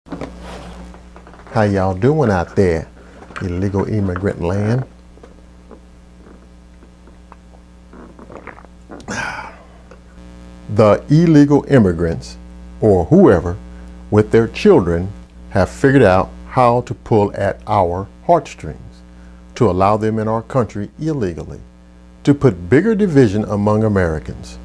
How y'all doing out there, illegal immigrant land? The illegal immigrants, or whoever, with their children, have figured out how to pull at our heartstrings to allow them in our country illegally, to put bigger division among Americans.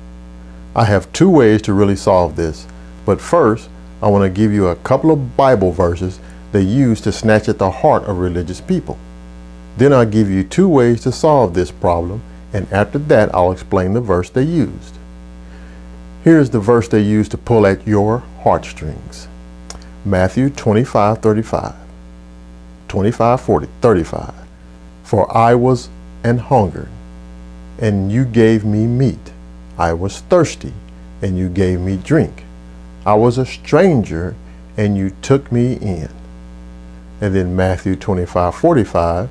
I have two ways to really solve this, but first, I want to give you a couple of Bible verses they use to snatch at the heart of religious people. Then I'll give you two ways to solve this problem, and after that I'll explain the verse they used. Here's the verse they used to pull at your heartstrings. Matthew 25:35, 35. For I was an hungered, and you gave me meat. I was thirsty, and you gave me drink. I was a stranger, and you took me in. And then Matthew 25:45,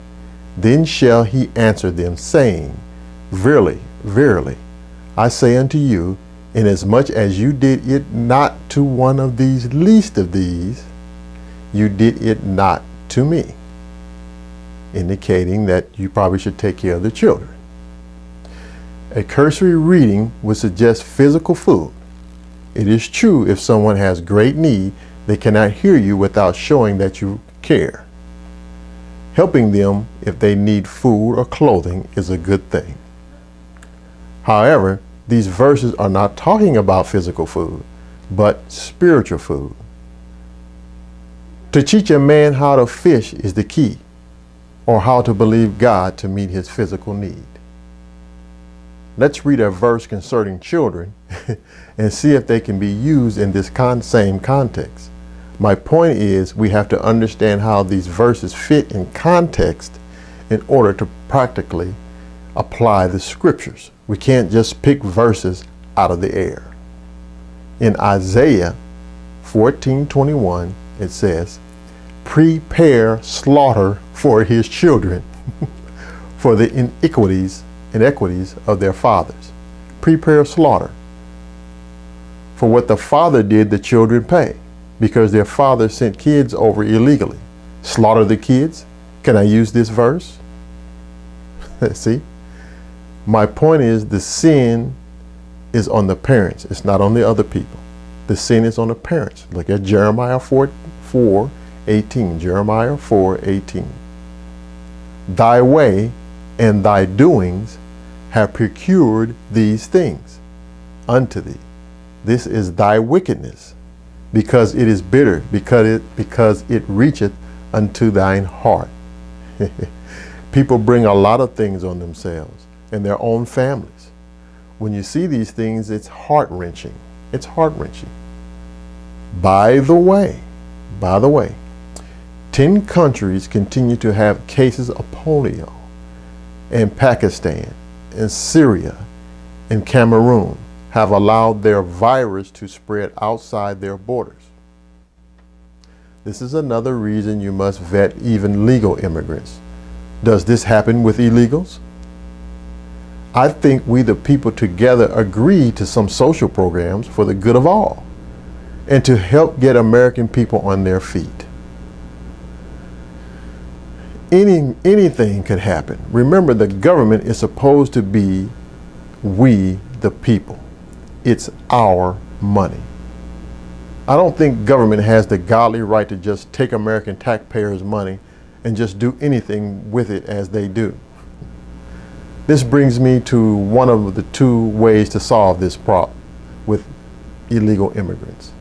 then shall he answer them, saying, Verily, verily, I say unto you, inasmuch as you did it not to one of these least of these, you did it not to me. Indicating that you probably should take care of the children. A cursory reading would suggest physical food. It is true if someone has great need, they cannot hear you without showing that you care. Helping them if they need food or clothing is a good thing. However, these verses are not talking about physical food, but spiritual food. To teach a man how to fish is the key, or how to believe God to meet his physical need. Let's read a verse concerning children and see if they can be used in this same context. My point is, we have to understand how these verses fit in context in order to practically apply the scriptures. We can't just pick verses out of the air. In Isaiah 14:21, it says, prepare slaughter for his children for the inequities of their fathers. Prepare slaughter. For what the father did, the children pay, because their father sent kids over illegally. Slaughter the kids? Can I use this verse? See? My point is, the sin is on the parents. It's not on the other people. The sin is on the parents. Look at Jeremiah 4:18. Jeremiah 4:18. Thy way and thy doings have procured these things unto thee. This is thy wickedness, because it is bitter, because it reacheth unto thine heart. People bring a lot of things on themselves and their own families. When you see these things, it's heart-wrenching. It's heart-wrenching. By the way, 10 countries continue to have cases of polio, and Pakistan, and Syria, and Cameroon have allowed their virus to spread outside their borders. This is another reason you must vet even legal immigrants. Does this happen with illegals? I think we the people together agree to some social programs for the good of all and to help get American people on their feet. Anything could happen. Remember, the government is supposed to be we the people. It's our money. I don't think government has the godly right to just take American taxpayers' money and just do anything with it as they do. This brings me to one of the two ways to solve this problem with illegal immigrants.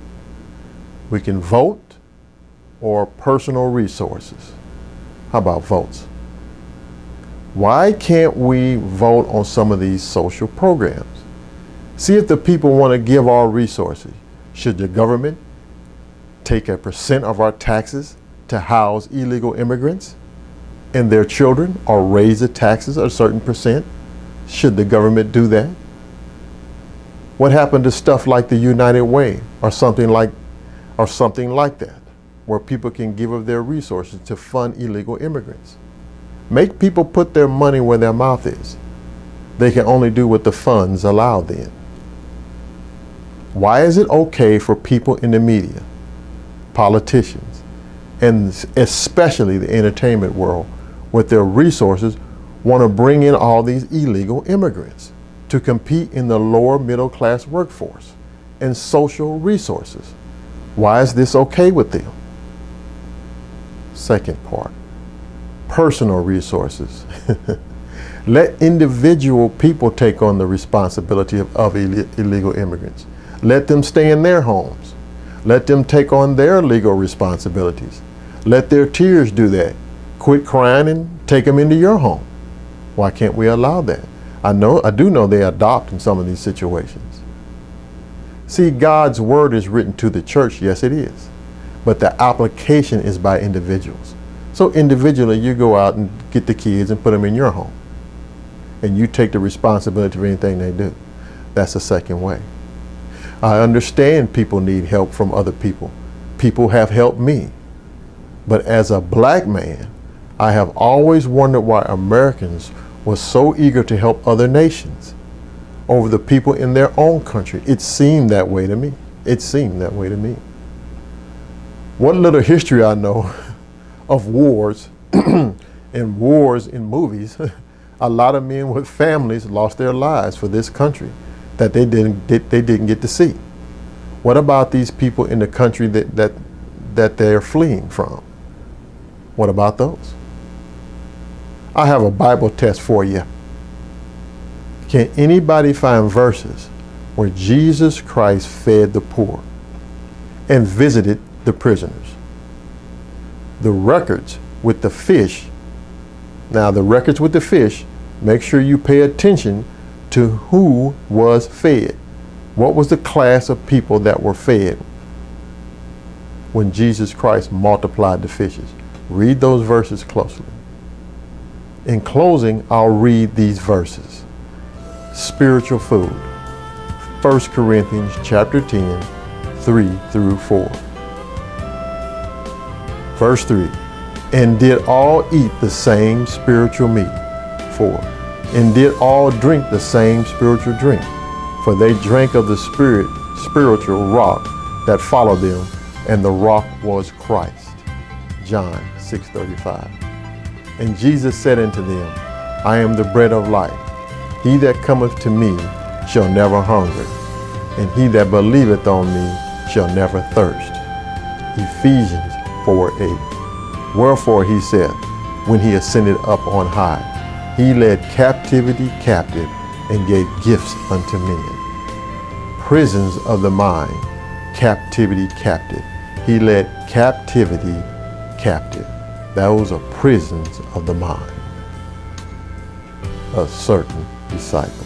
We can vote or personal resources. How about votes? Why can't we vote on some of these social programs? See if the people want to give our resources. Should the government take a % of our taxes to house illegal immigrants and their children, or raise the taxes a certain %? Should the government do that? What happened to stuff like the United Way or something like that, where people can give of their resources to fund illegal immigrants? Make people put their money where their mouth is. They can only do what the funds allow then. Why is it okay for people in the media politicians, and especially the entertainment world, with their resources, want to bring in all these illegal immigrants to compete in the lower middle class workforce and social resources. Why is this okay with them? Second part, personal resources. Let individual people take on the responsibility of illegal immigrants. Let them stay in their homes. Let them take on their legal responsibilities. Let their tiers do that. Quit crying and take them into your home. Why can't we allow that? I do know they adopt in some of these situations. See, God's word is written to the church, yes it is, but the application is by individuals. So individually, you go out and get the kids and put them in your home, and you take the responsibility for anything they do. That's the second way. I understand people need help from other people. People have helped me. But as a black man, I have always wondered why Americans were so eager to help other nations over the people in their own country. It seemed that way to me. It seemed that way to me. What little history I know of wars and wars in movies, a lot of men with families lost their lives for this country that they didn't get to see. What about these people in the country that they're fleeing from? What about those? I have a Bible test for you. Can anybody find verses where Jesus Christ fed the poor and visited the prisoners? The records with the fish, now the records with the fish, make sure you pay attention to who was fed. What was the class of people that were fed when Jesus Christ multiplied the fishes? Read those verses closely. In closing, I'll read these verses. Spiritual food. 1 Corinthians chapter 10, 3 through 4. Verse 3. And did all eat the same spiritual meat? 4. And did all drink the same spiritual drink? For they drank of the spiritual rock that followed them, and the rock was Christ. John 6:35. And Jesus said unto them, I am the bread of life. He that cometh to me shall never hunger, and he that believeth on me shall never thirst. Ephesians 4:8. Wherefore he said, when he ascended up on high, he led captivity captive and gave gifts unto men. Prisons of the mind, captivity captive. He led captivity captive. Those are prisons of the mind. A certain disciple.